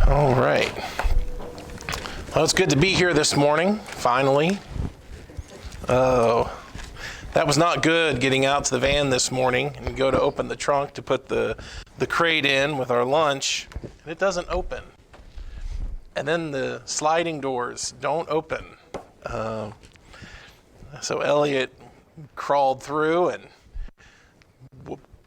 All right. Well, it's good to be here this morning, finally. Oh, that was not good getting out to the van this morning and go to open the trunk to put the crate in with our lunch, and it doesn't open. And then the sliding doors don't open. So Elliot crawled through and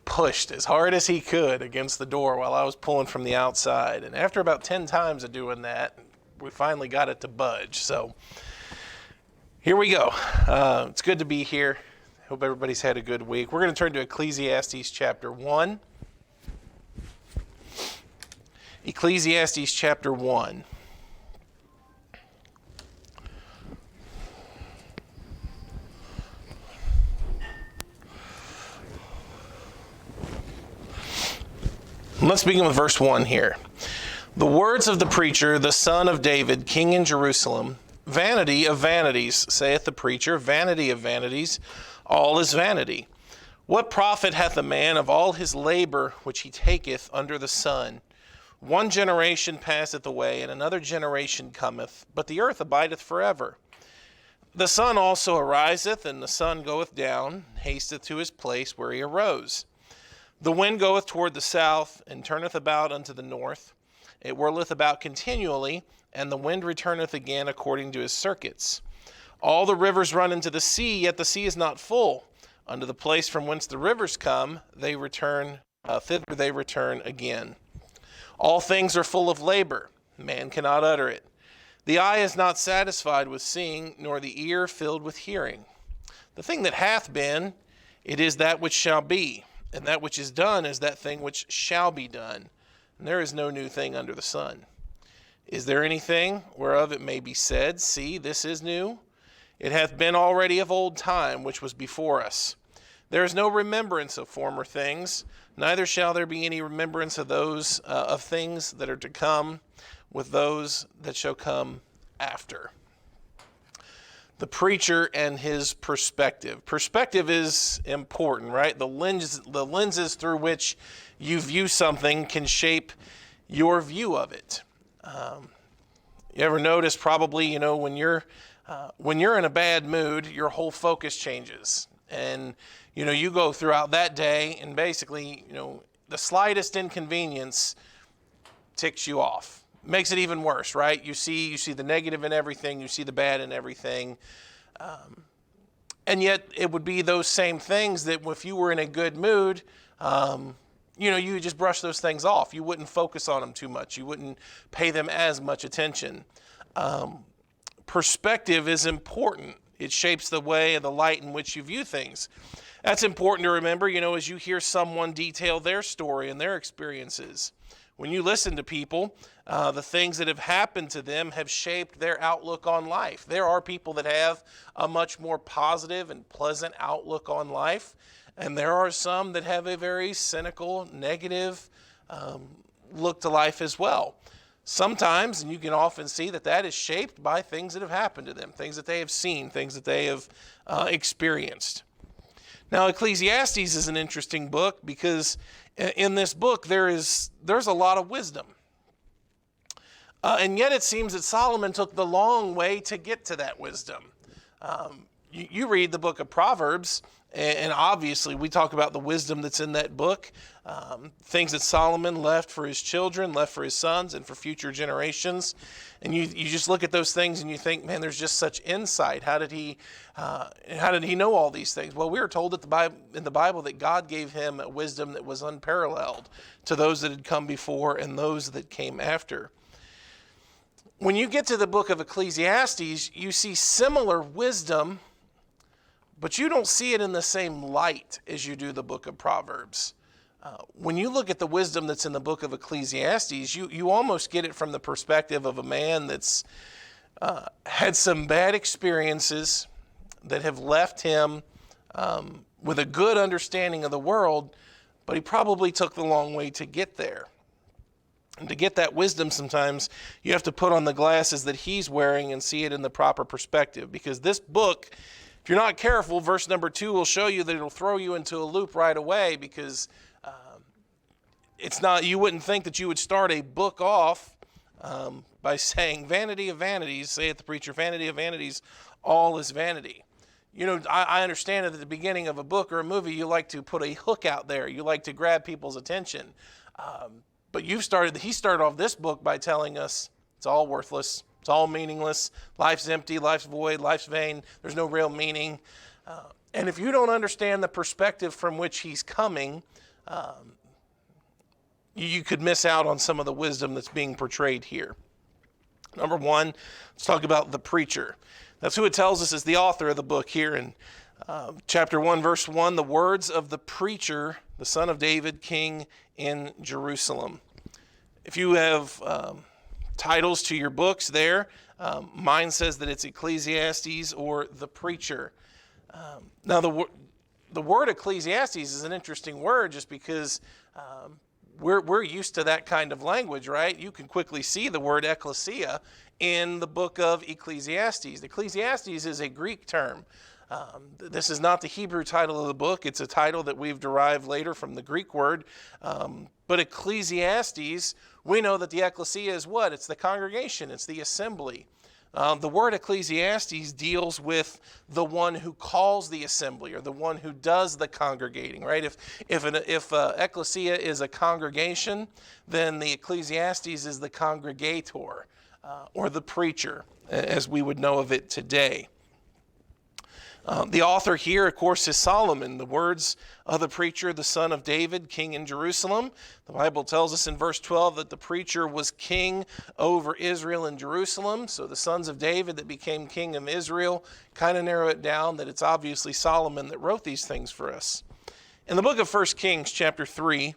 pushed as hard as he could against the door while I was pulling from the outside. And after about 10 times of doing that, we finally got it to budge. So here we go. It's good to be here. Hope everybody's had a good week. We're going to turn to Ecclesiastes chapter 1. Ecclesiastes chapter 1. Let's begin with verse 1 here. The words of the preacher, the son of David, king in Jerusalem. Vanity of vanities, saith the preacher, vanity of vanities, all is vanity. What profit hath a man of all his labor which he taketh under the sun? One generation passeth away, and another generation cometh, but the earth abideth forever. The sun also ariseth, and the sun goeth down, hasteth to his place where he arose. The wind goeth toward the south, and turneth about unto the north. It whirleth about continually, and the wind returneth again according to his circuits. All the rivers run into the sea, yet the sea is not full. Unto the place from whence the rivers come, they return, thither they return again. All things are full of labor, man cannot utter it. The eye is not satisfied with seeing, nor the ear filled with hearing. The thing that hath been, it is that which shall be. And that which is done is that thing which shall be done. And there is no new thing under the sun. Is there anything whereof it may be said, see, this is new? It hath been already of old time, which was before us. There is no remembrance of former things, neither shall there be any remembrance of those of things that are to come with those that shall come after. The preacher and his perspective. Perspective is important, right? The lenses through which you view something can shape your view of it. You ever notice probably, when you're in a bad mood, your whole focus changes. And, you go throughout that day and basically, the slightest inconvenience ticks you off. Makes it even worse, right? You see the negative in everything. You see the bad in everything. And yet it would be those same things that if you were in a good mood, you would just brush those things off. You wouldn't focus on them too much. You wouldn't pay them as much attention. Perspective is important. It shapes the way and the light in which you view things. That's important to remember, as you hear someone detail their story and their experiences. When you listen to people, the things that have happened to them have shaped their outlook on life. There are people that have a much more positive and pleasant outlook on life, and there are some that have a very cynical, negative look to life as well. Sometimes, and you can often see that is shaped by things that have happened to them, things that they have seen, things that they have experienced. Now, Ecclesiastes is an interesting book because in this book there's a lot of wisdom. And yet it seems that Solomon took the long way to get to that wisdom. You read the book of Proverbs, and obviously we talk about the wisdom that's in that book, things that Solomon left for his children, left for his sons, and for future generations. And you just look at those things and you think, man, there's just such insight. How did he know all these things? Well, we are told in the Bible that God gave him a wisdom that was unparalleled to those that had come before and those that came after. When you get to the book of Ecclesiastes, you see similar wisdom, but you don't see it in the same light as you do the book of Proverbs. When you look at the wisdom that's in the book of Ecclesiastes, you almost get it from the perspective of a man that's had some bad experiences that have left him with a good understanding of the world, but he probably took the long way to get there. And to get that wisdom, sometimes you have to put on the glasses that he's wearing and see it in the proper perspective. Because this book, if you're not careful, verse number 2 will show you that it'll throw you into a loop right away, because it's not, you wouldn't think that you would start a book off by saying, vanity of vanities, saith the preacher, vanity of vanities, all is vanity. You know, I understand that at the beginning of a book or a movie, you like to put a hook out there. You like to grab people's attention. But he started off this book by telling us it's all worthless. It's all meaningless. Life's empty. Life's void. Life's vain. There's no real meaning. And if you don't understand the perspective from which he's coming, you could miss out on some of the wisdom that's being portrayed here. Number one, let's talk about the preacher. That's who it tells us is the author of the book here in chapter 1, verse 1, the words of the preacher, the son of David, king in Jerusalem. If you have titles to your books there, mine says that it's Ecclesiastes or the preacher. Now, the word Ecclesiastes is an interesting word just because we're used to that kind of language, right? You can quickly see the word ecclesia in the book of Ecclesiastes. Ecclesiastes is a Greek term. This is not the Hebrew title of the book. It's a title that we've derived later from the Greek word. But Ecclesiastes, we know that the ecclesia is what? It's the congregation. It's the assembly. The word Ecclesiastes deals with the one who calls the assembly or the one who does the congregating, right? If ecclesia is a congregation, then the Ecclesiastes is the congregator or the preacher, as we would know of it today. The author here, of course, is Solomon, the words of the preacher, the son of David, king in Jerusalem. The Bible tells us in verse 12 that the preacher was king over Israel and Jerusalem. So the sons of David that became king of Israel kind of narrow it down that it's obviously Solomon that wrote these things for us. In the book of 1 Kings, chapter 3,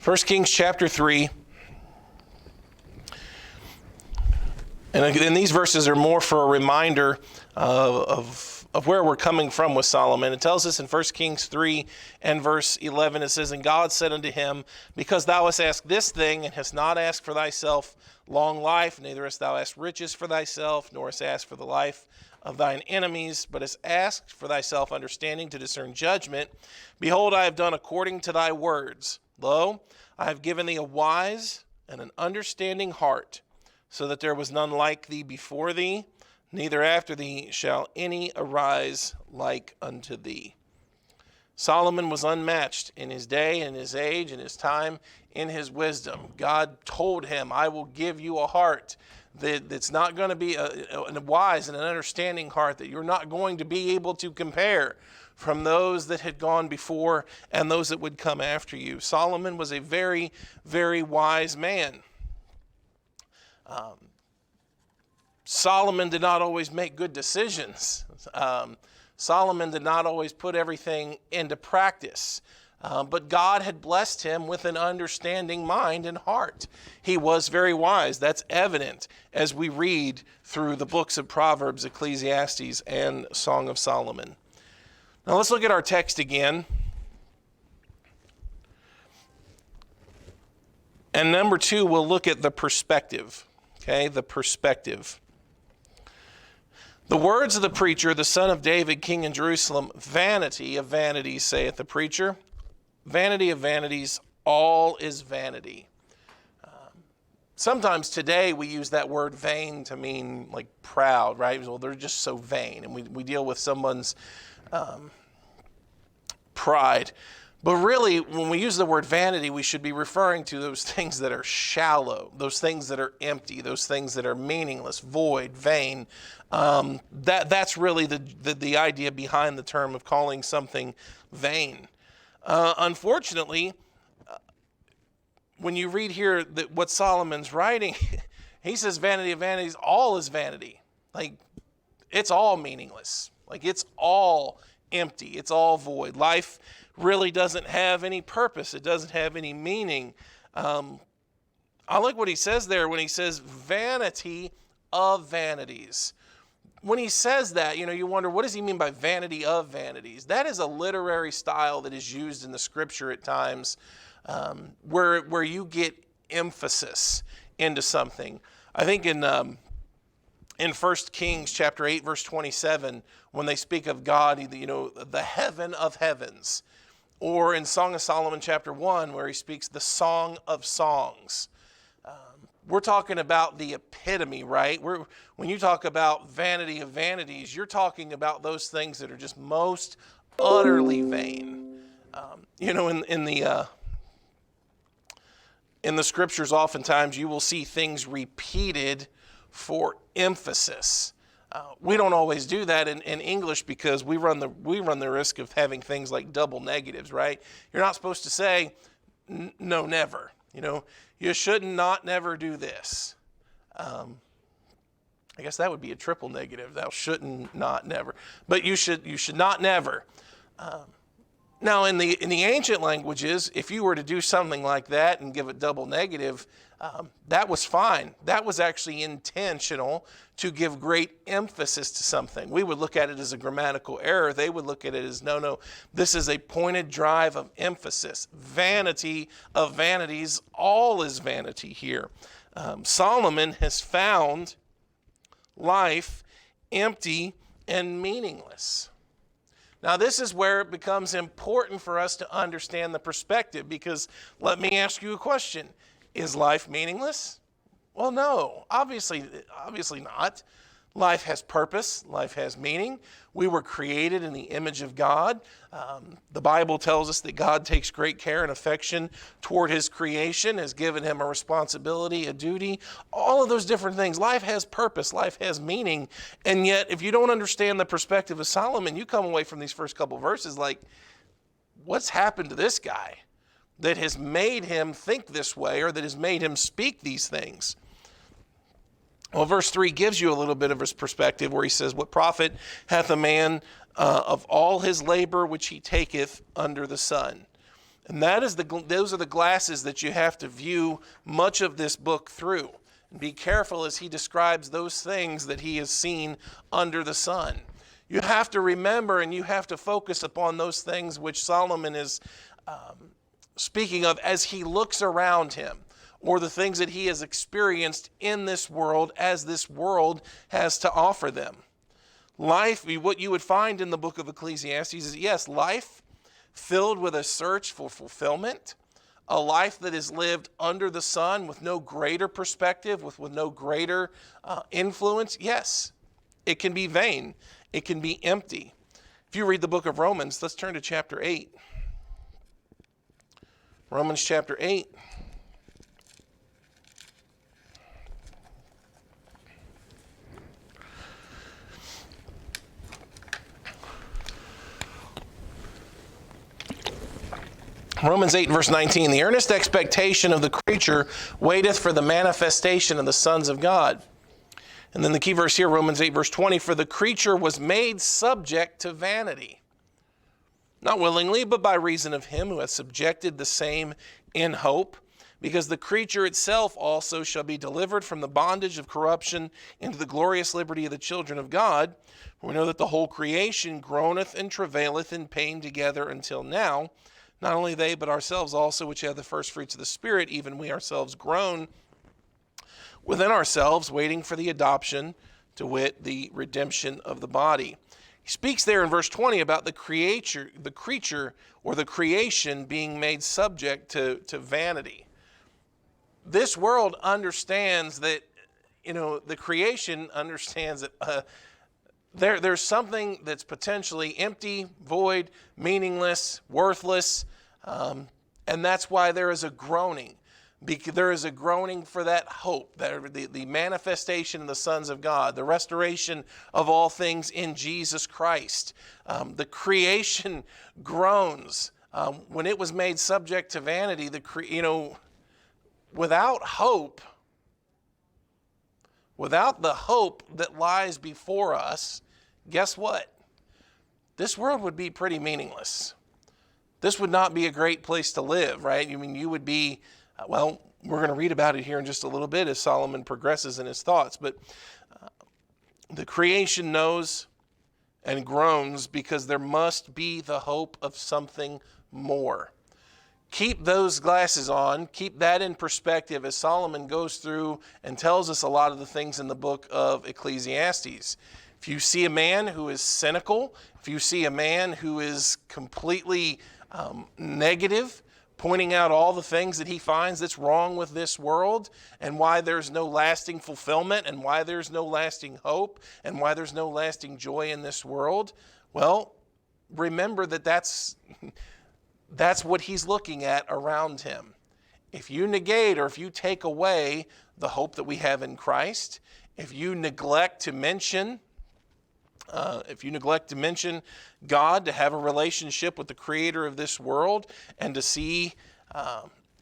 1 Kings chapter 3, and these verses are more for a reminder of where we're coming from with Solomon. It tells us in 1 Kings 3 and verse 11, it says, And God said unto him, Because thou hast asked this thing, and hast not asked for thyself long life, neither hast thou asked riches for thyself, nor hast asked for the life of thine enemies, but hast asked for thyself understanding to discern judgment, behold, I have done according to thy words. Lo, I have given thee a wise and an understanding heart, so that there was none like thee before thee, neither after thee shall any arise like unto thee. Solomon was unmatched in his day, in his age, in his time, in his wisdom. God told him, I will give you a heart that's not going to be a wise and an understanding heart that you're not going to be able to compare from those that had gone before and those that would come after you. Solomon was a very, very wise man. Solomon did not always make good decisions. Solomon did not always put everything into practice. But God had blessed him with an understanding mind and heart. He was very wise. That's evident as we read through the books of Proverbs, Ecclesiastes, and Song of Solomon. Now let's look at our text again. And number 2, we'll look at the perspective. Okay, the perspective. The words of the preacher, the son of David, king in Jerusalem, vanity of vanities, saith the preacher. Vanity of vanities, all is vanity. Sometimes today we use that word vain to mean like proud, right? Well, they're just so vain. And we deal with someone's pride. But really, when we use the word vanity, we should be referring to those things that are shallow, those things that are empty, those things that are meaningless, void, vain. That's really the idea behind the term of calling something vain. Unfortunately, when you read here what Solomon's writing, he says vanity of vanities, all is vanity. Like, it's all meaningless. Like, it's all empty. It's all void. Life really doesn't have any purpose. It doesn't have any meaning. I like what he says there when he says vanity of vanities. When he says that, you wonder, what does he mean by vanity of vanities? That is a literary style that is used in the scripture at times where you get emphasis into something. I think in in 1 Kings chapter 8, verse 27, when they speak of God, the heaven of heavens. Or in Song of Solomon chapter 1, where he speaks the Song of Songs. We're talking about the epitome, right? When you talk about vanity of vanities, you're talking about those things that are just most utterly vain. In the scriptures, oftentimes you will see things repeated for emphasis. We don't always do that in English because we run the risk of having things like double negatives, right? You're not supposed to say no, never. You should not never do this. I guess that would be a triple negative. Thou shouldn't not never. But you should not never. Now, in the ancient languages, if you were to do something like that and give it double negative, that was fine. That was actually intentional to give great emphasis to something. We would look at it as a grammatical error. They would look at it as, no, this is a pointed drive of emphasis. Vanity of vanities, all is vanity here. Solomon has found life empty and meaningless. Now, this is where it becomes important for us to understand the perspective, because let me ask you a question. Is life meaningless? Well, no, obviously not. Life has purpose. Life has meaning. We were created in the image of God. The Bible tells us that God takes great care and affection toward his creation, has given him a responsibility, a duty, all of those different things. Life has purpose. Life has meaning. And yet, if you don't understand the perspective of Solomon, you come away from these first couple verses like, what's happened to this guy that has made him think this way, or that has made him speak these things? Well, verse 3 gives you a little bit of his perspective, where he says, what profit hath a man of all his labor which he taketh under the sun? And those are the glasses that you have to view much of this book through. And be careful as he describes those things that he has seen under the sun. You have to remember and you have to focus upon those things which Solomon is speaking of as he looks around him, or the things that he has experienced in this world as this world has to offer them. Life, what you would find in the book of Ecclesiastes is, yes, life filled with a search for fulfillment, a life that is lived under the sun with no greater perspective, with no greater influence. Yes, it can be vain. It can be empty. If you read the book of Romans, let's turn to chapter 8. Romans chapter 8. Romans 8, verse 19, the earnest expectation of the creature waiteth for the manifestation of the sons of God. And then the key verse here, Romans 8, verse 20, for the creature was made subject to vanity, not willingly, but by reason of him who hath subjected the same in hope, because the creature itself also shall be delivered from the bondage of corruption into the glorious liberty of the children of God. For we know that the whole creation groaneth and travaileth in pain together until now. Not only they, but ourselves also, which have the first fruits of the Spirit, even we ourselves groan within ourselves, waiting for the adoption, to wit, the redemption of the body. He speaks there in verse 20 about the creature or the creation being made subject to vanity. This world understands that, the creation understands that there's something that's potentially empty, void, meaningless, worthless, and that's why there is a groaning. There is a groaning for that hope, the manifestation of the sons of God, the restoration of all things in Jesus Christ. The creation groans. When it was made subject to vanity, without hope, without the hope that lies before us, guess what? This world would be pretty meaningless. This would not be a great place to live, right? You would be, we're going to read about it here in just a little bit as Solomon progresses in his thoughts, but the creation knows and groans because there must be the hope of something more. keep those glasses on, keep that in perspective as Solomon goes through and tells us a lot of the things in the book of Ecclesiastes. If you see a man who is cynical, if you see a man who is completely negative, pointing out all the things that he finds that's wrong with this world and why there's no lasting fulfillment and why there's no lasting hope and why there's no lasting joy in this world, well, remember that that's what he's looking at around him. If you negate or if you take away the hope that we have in Christ, if you neglect to mention God, to have a relationship with the creator of this world and to see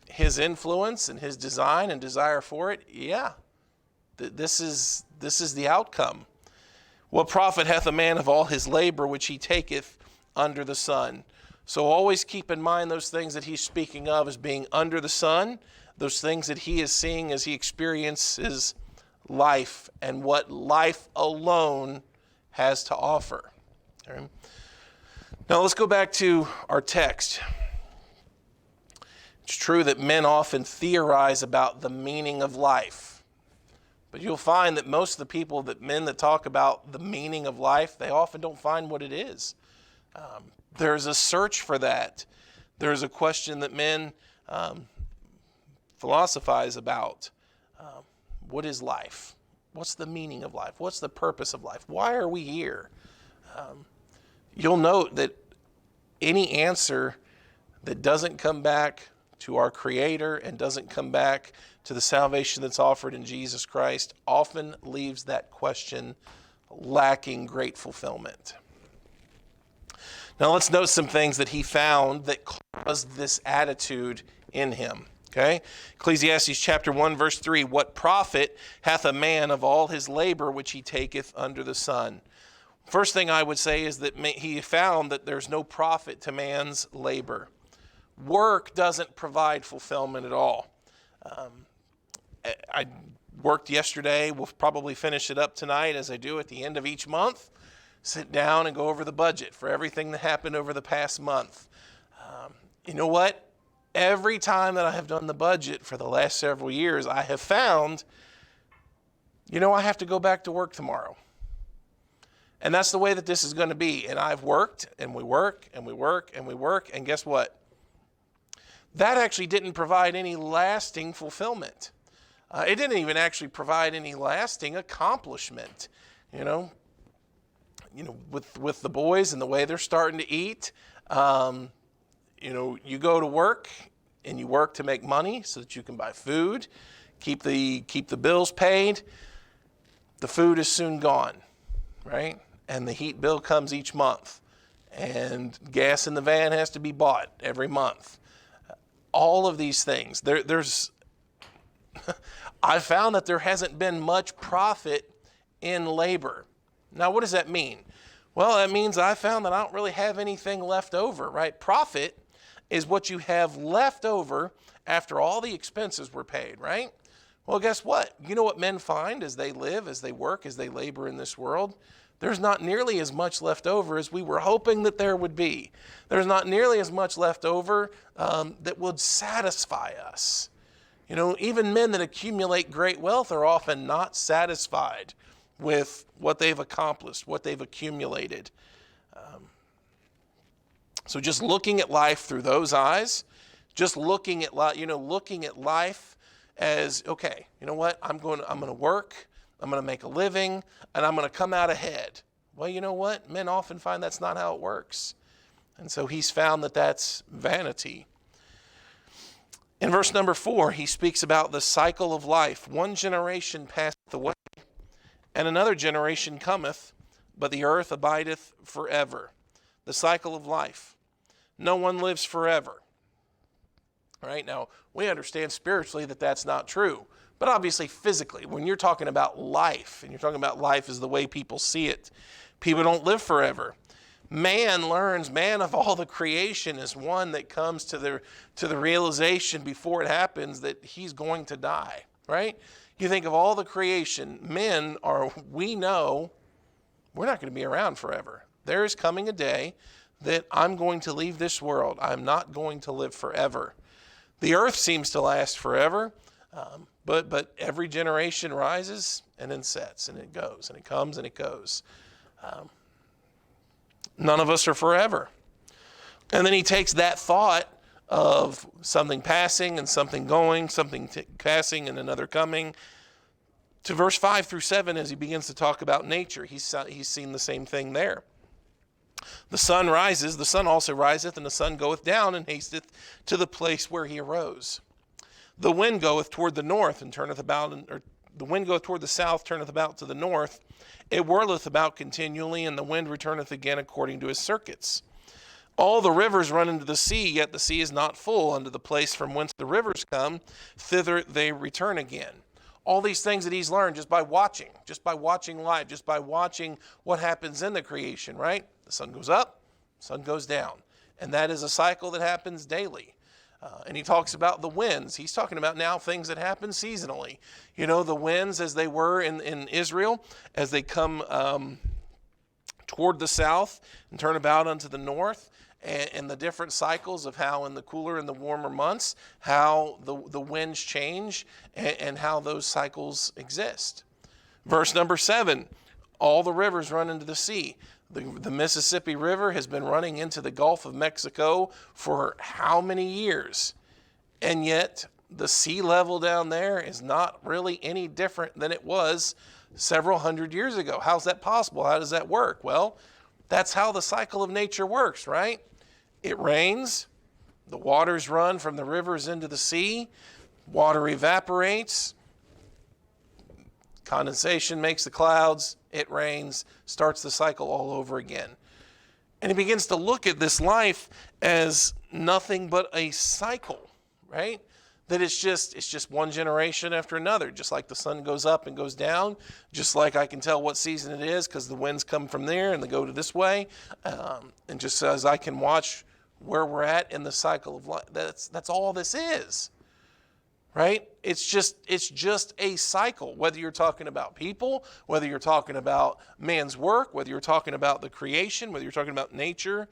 his influence and his design and desire for it, this is the outcome. What profit hath a man of all his labor which he taketh under the sun? So always keep in mind those things that he's speaking of as being under the sun, those things that he is seeing as he experiences life and what life alone has to offer. Okay. Now let's go back to our text. It's true that men often theorize about the meaning of life, but you'll find that most of the men that talk about the meaning of life, they often don't find what it is. There's a search for that. There's a question that men philosophize about. What is life? What's the meaning of life? What's the purpose of life? Why are we here? You'll note that any answer that doesn't come back to our Creator and doesn't come back to the salvation that's offered in Jesus Christ often leaves that question lacking great fulfillment. Now let's note some things that he found that caused this attitude in him. Okay? Ecclesiastes chapter 1, verse 3, what profit hath a man of all his labor which he taketh under the sun? First thing I would say is that he found that there's no profit to man's labor. Work doesn't provide fulfillment at all. I worked yesterday. We'll probably finish it up tonight as I do at the end of each month. Sit down and go over the budget for everything that happened over the past month. You know what? Every time that I have done the budget for the last several years, I have found, I have to go back to work tomorrow. And that's the way that this is going to be. And I've worked, and we work, and we work, and we work, and guess what? That actually didn't provide any lasting fulfillment. It didn't even actually provide any lasting accomplishment. With the boys and the way they're starting to eat, you go to work and you work to make money so that you can buy food, keep the bills paid. The food is soon gone, right? And the heat bill comes each month, and gas in the van has to be bought every month. All of these things. I found that there hasn't been much profit in labor. Now, what does that mean? Well, that means I found that I don't really have anything left over, right? Profit is what you have left over after all the expenses were paid, right? Well, guess what? You know what men find as they live, as they work, as they labor in this world? There's not nearly as much left over as we were hoping that there would be. There's not nearly as much left over that would satisfy us. Even men that accumulate great wealth are often not satisfied with what they've accomplished, what they've accumulated. So just looking at life through those eyes, just looking at life as, okay, you know what? I'm going to work, I'm going to make a living, and I'm going to come out ahead. Well, you know what? Men often find that's not how it works. And so he's found that that's vanity. In verse number 4, he speaks about the cycle of life. One generation passeth away, and another generation cometh, but the earth abideth forever. The cycle of life. No one lives forever. All right, now, we understand spiritually that that's not true. But obviously, physically, when you're talking about life, and you're talking about life as the way people see it, people don't live forever. Man of all the creation is one that comes to the realization before it happens that he's going to die, right? You think of all the creation, we know we're not going to be around forever. There is coming a day that I'm going to leave this world. I'm not going to live forever. The earth seems to last forever, but every generation rises and then sets, and it goes, and it comes and it goes. None of us are forever. And then he takes that thought of something passing and something going, something passing and another coming, to verse 5 through 7 as he begins to talk about nature. He's seen the same thing there. The sun rises, the sun also riseth, and the sun goeth down and hasteth to the place where he arose. The wind goeth toward the north and turneth about, or the wind goeth toward the south, turneth about to the north. It whirleth about continually, and the wind returneth again according to his circuits. All the rivers run into the sea, yet the sea is not full. Unto the place from whence the rivers come, thither they return again. All these things that he's learned just by watching life, just by watching what happens in the creation, right? The sun goes up, the sun goes down. And that is a cycle that happens daily. And he talks about the winds. He's talking about now things that happen seasonally. You know, the winds as they were in Israel, as they come toward the south and turn about unto the north, and the different cycles of how in the cooler and the warmer months, how the winds change and how those cycles exist. Verse number 7, all the rivers run into the sea. The Mississippi River has been running into the Gulf of Mexico for how many years? And yet the sea level down there is not really any different than it was several hundred years ago. How's that possible? How does that work? Well, that's how the cycle of nature works, right? It rains, the waters run from the rivers into the sea, water evaporates, condensation makes the clouds, it rains, starts the cycle all over again. And he begins to look at this life as nothing but a cycle, right? That it's just one generation after another, just like the sun goes up and goes down, just like I can tell what season it is because the winds come from there and they go to this way, and just as I can watch where we're at in the cycle of life. That's all this is, right? It's just a cycle. Whether you're talking about people, whether you're talking about man's work, whether you're talking about the creation, whether you're talking about nature,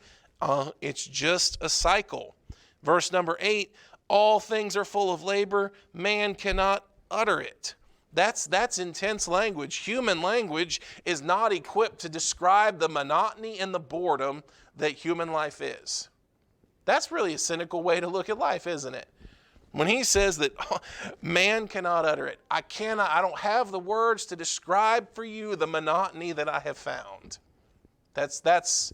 it's just a cycle. Verse number 8. All things are full of labor, man cannot utter it. That's intense language. Human language is not equipped to describe the monotony and the boredom that human life is. That's really a cynical way to look at life, isn't it? When he says that man cannot utter it, I don't have the words to describe for you the monotony that I have found. That's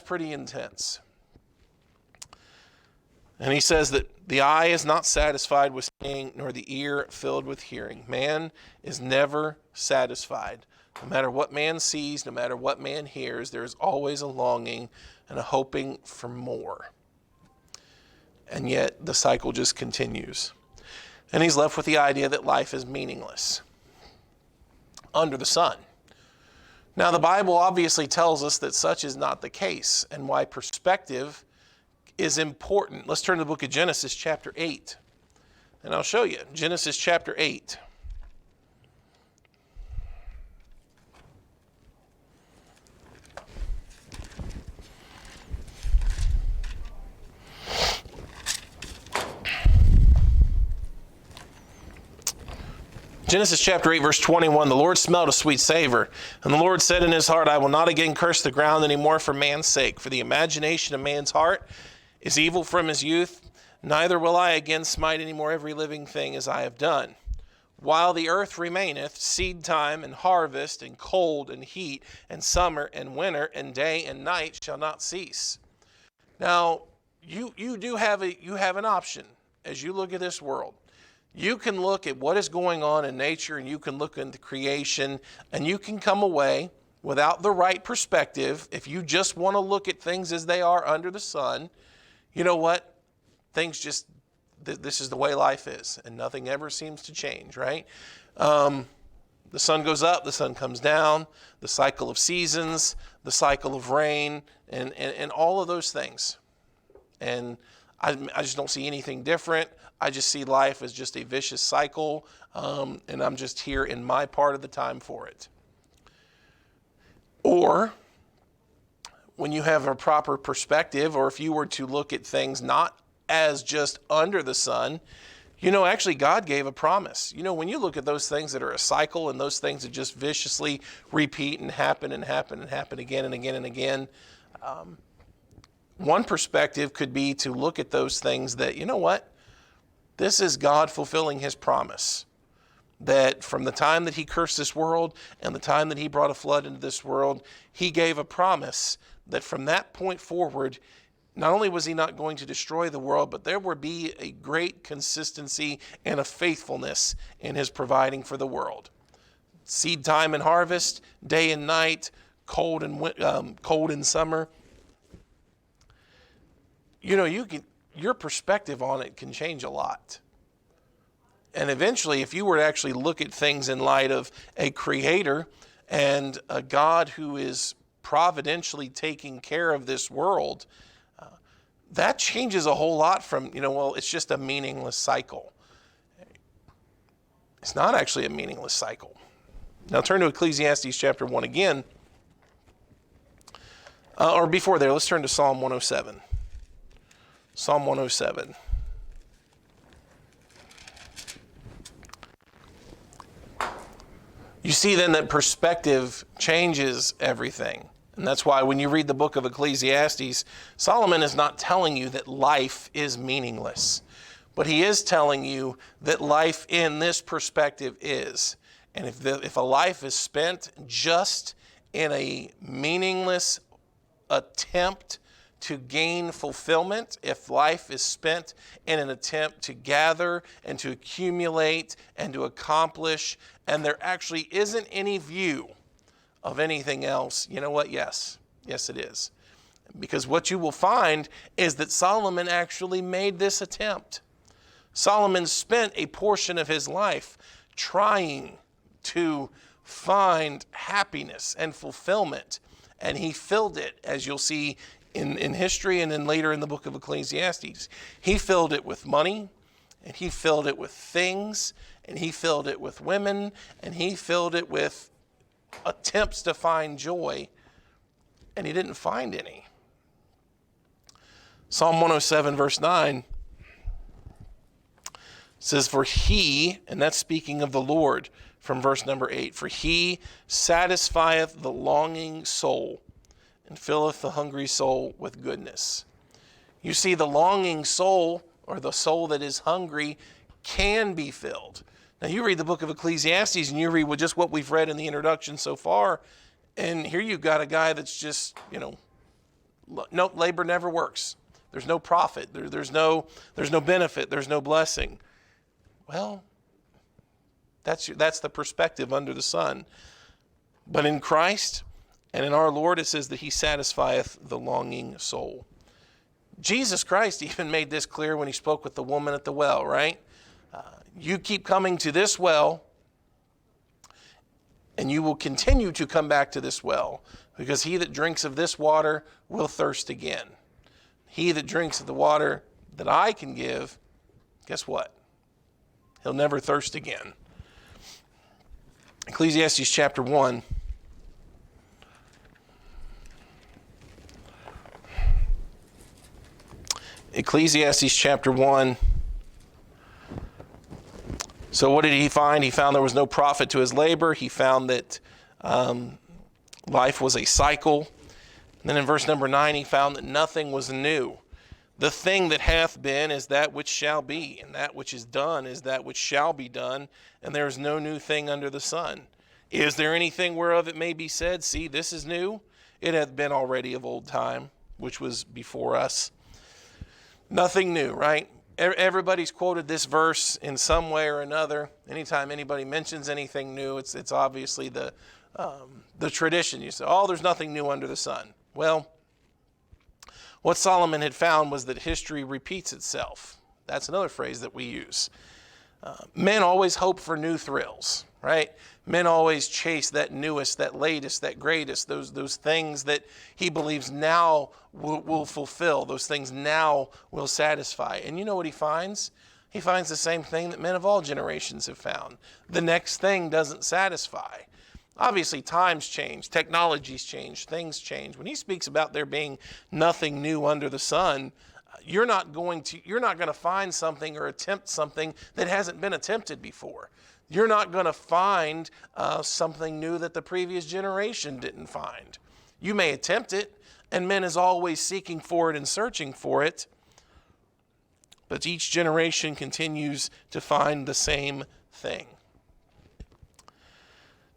pretty intense. And he says that the eye is not satisfied with seeing, nor the ear filled with hearing. Man is never satisfied. No matter what man sees, no matter what man hears, there is always a longing and a hoping for more. And yet the cycle just continues. And he's left with the idea that life is meaningless under the sun. Now the Bible obviously tells us that such is not the case, and why perspective is important. Let's turn to the book of Genesis chapter 8. And I'll show you. Genesis chapter 8. Genesis chapter 8, verse 21, the Lord smelled a sweet savor, and the Lord said in his heart, I will not again curse the ground any more for man's sake, for the imagination of man's heart is evil from his youth, neither will I again smite any more every living thing as I have done. While the earth remaineth, seed time and harvest and cold and heat and summer and winter and day and night shall not cease. Now, you have an option as you look at this world. You can look at what is going on in nature, and you can look into creation, and you can come away without the right perspective. If you just want to look at things as they are under the sun, you know what? This is the way life is, and nothing ever seems to change, right? The sun goes up, the sun comes down, the cycle of seasons, the cycle of rain, and all of those things. And I just don't see anything different. I just see life as just a vicious cycle, and I'm just here in my part of the time for it. Or when you have a proper perspective, or if you were to look at things not as just under the sun, actually God gave a promise. When you look at those things that are a cycle and those things that just viciously repeat and happen and happen and happen again and again and again, one perspective could be to look at those things that, this is God fulfilling his promise. That from the time that he cursed this world and the time that he brought a flood into this world, he gave a promise that from that point forward, not only was he not going to destroy the world, but there would be a great consistency and a faithfulness in his providing for the world. Seed time and harvest, day and night, cold and summer. Your perspective on it can change a lot. And eventually, if you were to actually look at things in light of a creator and a God who is providentially taking care of this world, that changes a whole lot from, it's just a meaningless cycle. It's not actually a meaningless cycle. Now turn to Ecclesiastes chapter 1 again. Or before there, let's turn to Psalm 107. Psalm 107. You see then that perspective changes everything. And that's why when you read the book of Ecclesiastes, Solomon is not telling you that life is meaningless, but he is telling you that life in this perspective is. And if a life is spent just in a meaningless attempt to gain fulfillment, if life is spent in an attempt to gather and to accumulate and to accomplish, and there actually isn't any view of anything else, you know what? Yes, it is. Because what you will find is that Solomon actually made this attempt. Solomon spent a portion of his life trying to find happiness and fulfillment, and he filled it, as you'll see in history and then later in the book of Ecclesiastes. He filled it with money, and he filled it with things, and he filled it with women, and he filled it with attempts to find joy, and he didn't find any. Psalm 107 verse 9 says, for he, and that's speaking of the Lord from verse number 8, for he satisfieth the longing soul and filleth the hungry soul with goodness. You see, the longing soul, or the soul that is hungry, can be filled. Now you read the book of Ecclesiastes and you read just what we've read in the introduction so far, and here you've got a guy that's just, no, labor never works. There's no profit. There's no benefit. There's no blessing. Well, that's the perspective under the sun. But in Christ and in our Lord, it says that he satisfieth the longing soul. Jesus Christ even made this clear when he spoke with the woman at the well, right? You keep coming to this well, and you will continue to come back to this well, because he that drinks of this water will thirst again. He that drinks of the water that I can give, guess what? He'll never thirst again. Ecclesiastes chapter 1. Ecclesiastes chapter 1. So what did he find? He found there was no profit to his labor. He found that life was a cycle. And then in verse number 9, he found that nothing was new. The thing that hath been is that which shall be, and that which is done is that which shall be done, and there is no new thing under the sun. Is there anything whereof it may be said, see, this is new? It hath been already of old time, which was before us. Nothing new, right? Everybody's quoted this verse in some way or another. Anytime anybody mentions anything new, it's obviously the tradition. You say, oh, there's nothing new under the sun. Well, what Solomon had found was that history repeats itself. That's another phrase that we use. Men always hope for new thrills, right? Men always chase that newest, that latest, that greatest, those things that he believes now will fulfill, those things now will satisfy. And you know what he finds? He finds the same thing that men of all generations have found. The next thing doesn't satisfy. Obviously, times change, technologies change, things change. When he speaks about there being nothing new under the sun, you're not going to find something or attempt something that hasn't been attempted before. You're not going to find something new that the previous generation didn't find. You may attempt it, and men is always seeking for it and searching for it, but each generation continues to find the same thing.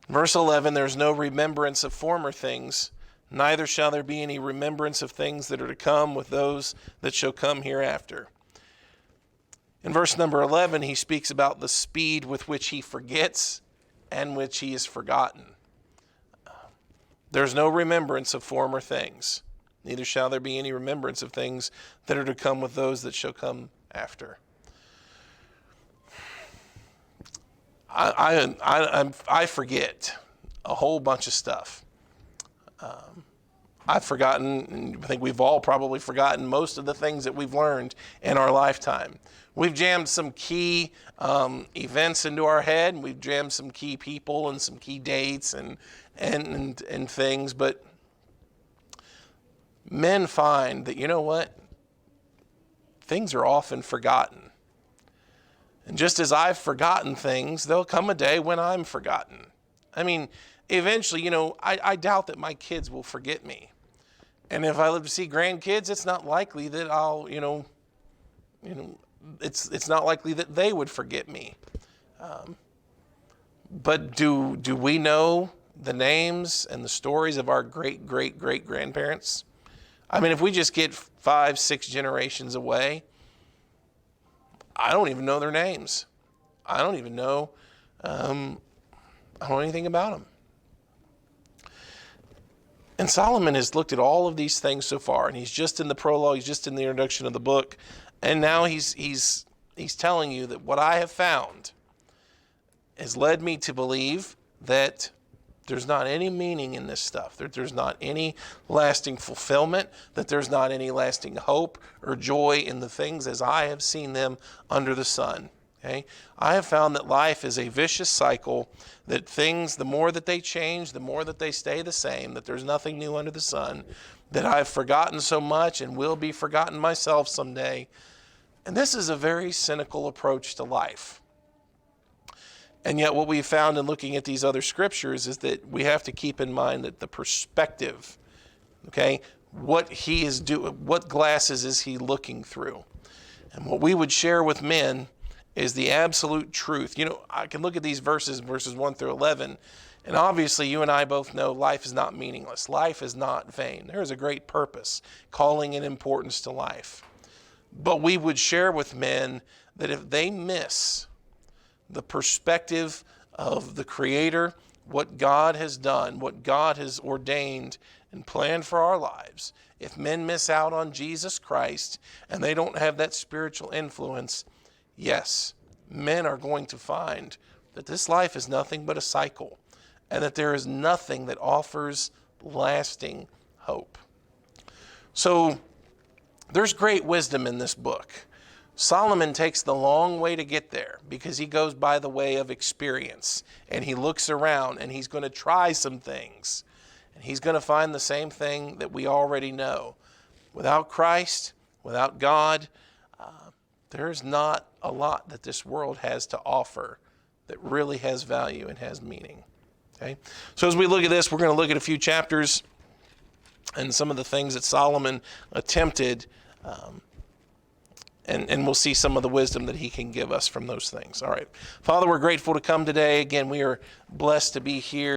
Verse 11, there's no remembrance of former things, neither shall there be any remembrance of things that are to come with those that shall come hereafter. In verse number 11, he speaks about the speed with which he forgets and which he is forgotten. There's no remembrance of former things, neither shall there be any remembrance of things that are to come with those that shall come after. I forget a whole bunch of stuff. I've forgotten, and I think we've all probably forgotten most of the things that we've learned in our lifetime. We've jammed some key events into our head, and we've jammed some key people and some key dates and things, but men find that, you know what? Things are often forgotten. And just as I've forgotten things, there'll come a day when I'm forgotten. I mean, eventually, I doubt that my kids will forget me. And if I live to see grandkids, it's not likely that I'll, it's not likely that they would forget me. But do we know the names and the stories of our great-great-great-grandparents? I mean, if we just get 5-6 generations away, I don't even know their names. I don't even know, I don't know anything about them. And Solomon has looked at all of these things so far, and he's just in the prologue, he's just in the introduction of the book, and now he's telling you that what I have found has led me to believe that there's not any meaning in this stuff, that there's not any lasting fulfillment, that there's not any lasting hope or joy in the things as I have seen them under the sun. Okay? I have found that life is a vicious cycle, that things, the more that they change, the more that they stay the same, that there's nothing new under the sun, that I've forgotten so much and will be forgotten myself someday. And this is a very cynical approach to life. And yet what we found in looking at these other scriptures is that we have to keep in mind that the perspective, okay, what he is doing, what glasses is he looking through? And what we would share with men is the absolute truth. I can look at these verses 1 through 11, and obviously you and I both know life is not meaningless. Life is not vain. There is a great purpose, calling and importance to life. But we would share with men that if they miss the perspective of the Creator, what God has done, what God has ordained and planned for our lives, if men miss out on Jesus Christ and they don't have that spiritual influence, yes, men are going to find that this life is nothing but a cycle and that there is nothing that offers lasting hope. So there's great wisdom in this book. Solomon takes the long way to get there because he goes by the way of experience, and he looks around and he's going to try some things, and he's going to find the same thing that we already know. Without Christ, without God, there's not a lot that this world has to offer that really has value and has meaning. Okay? So as we look at this, we're going to look at a few chapters and some of the things that Solomon attempted, and we'll see some of the wisdom that he can give us from those things. All right. Father, we're grateful to come today. Again, we are blessed to be here.